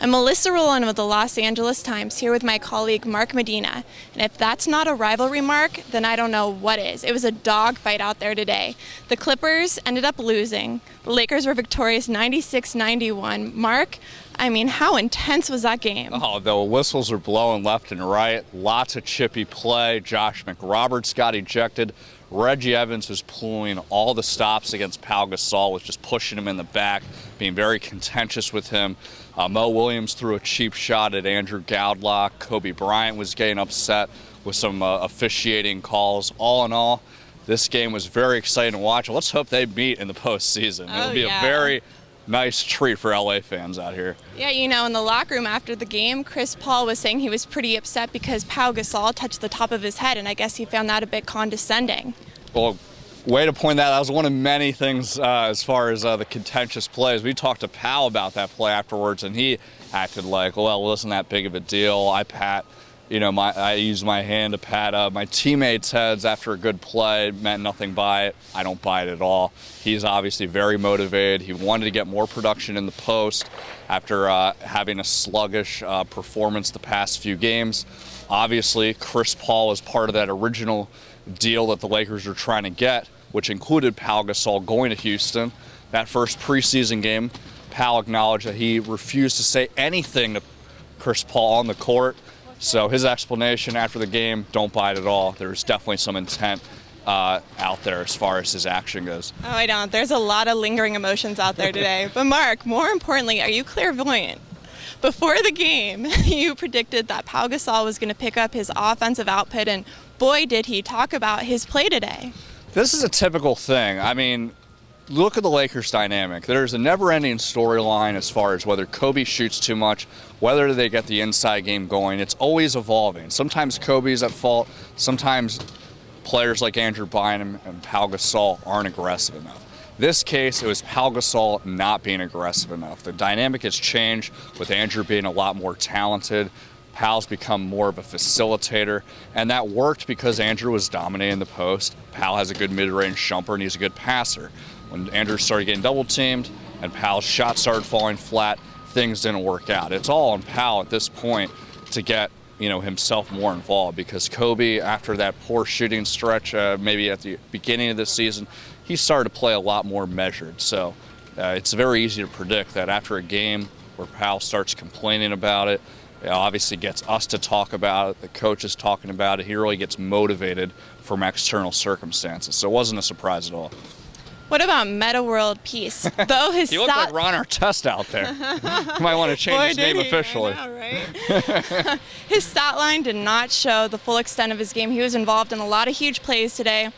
I'm Melissa Rohlin with the Los Angeles Times, here with my colleague Mark Medina. And if that's not a rivalry, Mark, then I don't know what is. It was a dogfight out there today. The Clippers ended up losing. The Lakers were victorious 96-91. Mark, I mean, how intense was that game? Oh, the whistles are blowing left and right. Lots of chippy play. Josh McRoberts got ejected. Reggie Evans was pulling all the stops against Pau Gasol, was just pushing him in the back, being very contentious with him. Mo Williams threw a cheap shot at Andrew Goudelock. Kobe Bryant was getting upset with some officiating calls. All in all, this game was very exciting to watch. Let's hope they meet in the postseason. It'll be a very nice treat for LA fans out here. Yeah, you know, in the locker room after the game, Chris Paul was saying he was pretty upset because Pau Gasol touched the top of his head, and I guess he found that a bit condescending. Well, way to point that out. That was one of many things as far as the contentious plays. We talked to Pau about that play afterwards, and he acted like, well, it wasn't that big of a deal. I used my hand to pat my teammates' heads after a good play. It meant nothing by it. I don't buy it at all. He's obviously very motivated. He wanted to get more production in the post after having a sluggish performance the past few games. Obviously, Chris Paul is part of that original deal that the Lakers are trying to get, which included Pau Gasol going to Houston. That first preseason game, Pau acknowledged that he refused to say anything to Chris Paul on the court. So his explanation after the game, don't buy it at all. There's definitely some intent out there as far as his action goes. Oh, I don't. There's a lot of lingering emotions out there today. But Mark, more importantly, are you clairvoyant? Before the game, you predicted that Pau Gasol was going to pick up his offensive output, and boy, did he talk about his play today. This is a typical thing. I mean, look at the Lakers dynamic. There's a never-ending storyline as far as whether Kobe shoots too much, whether they get the inside game going. It's always evolving. Sometimes Kobe's at fault. Sometimes players like Andrew Bynum and Pau Gasol aren't aggressive enough. This case, it was Pau Gasol not being aggressive enough. The dynamic has changed with Andrew being a lot more talented. Pau's become more of a facilitator, and that worked because Andrew was dominating the post. Pau has a good mid-range jumper, and he's a good passer. When Andrew started getting double-teamed and Pau's shot started falling flat, things didn't work out. It's all on Pau at this point to get himself more involved, because Kobe, after that poor shooting stretch, maybe at the beginning of the season, he started to play a lot more measured. So it's very easy to predict that after a game where Pau starts complaining about it, it obviously gets us to talk about it, the coach is talking about it, he really gets motivated from external circumstances. So it wasn't a surprise at all. What about Meta World Peace? Though his he looked like Ron Artest out there. You might want to change his name officially. I know, right? His stat line did not show the full extent of his game. He was involved in a lot of huge plays today.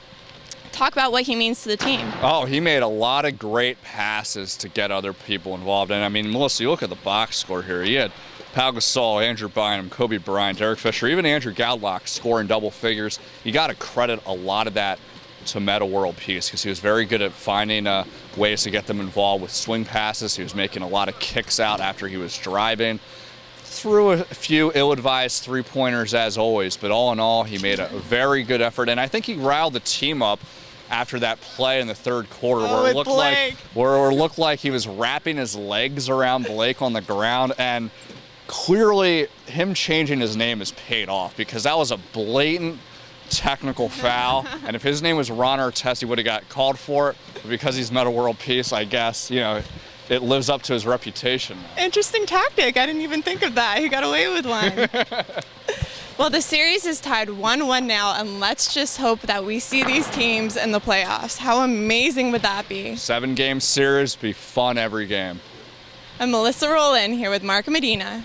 Talk about what he means to the team. Oh, he made a lot of great passes to get other people involved. And I mean, Melissa, you look at the box score here. He had Pau Gasol, Andrew Bynum, Kobe Bryant, Derek Fisher, even Andrew Goudelock scoring double figures. You got to credit a lot of that to Meta World Peace, because he was very good at finding ways to get them involved with swing passes. He was making a lot of kicks out after he was driving. Threw a few ill-advised three-pointers as always, but all in all, he made a very good effort. And I think he riled the team up after that play in the third quarter where it looked like he was wrapping his legs around Blake on the ground, and clearly him changing his name has paid off, because that was a blatant technical foul, and if his name was Ron Artest, he would have got called for it. But because he's Meta World Peace, I guess it lives up to his reputation. Interesting tactic. I didn't even think of that. He got away with one. Well, the series is tied 1-1 now, and let's just hope that we see these teams in the playoffs. How amazing would that be? 7-game series, be fun every game. I'm Melissa Rohlin here with Mark Medina.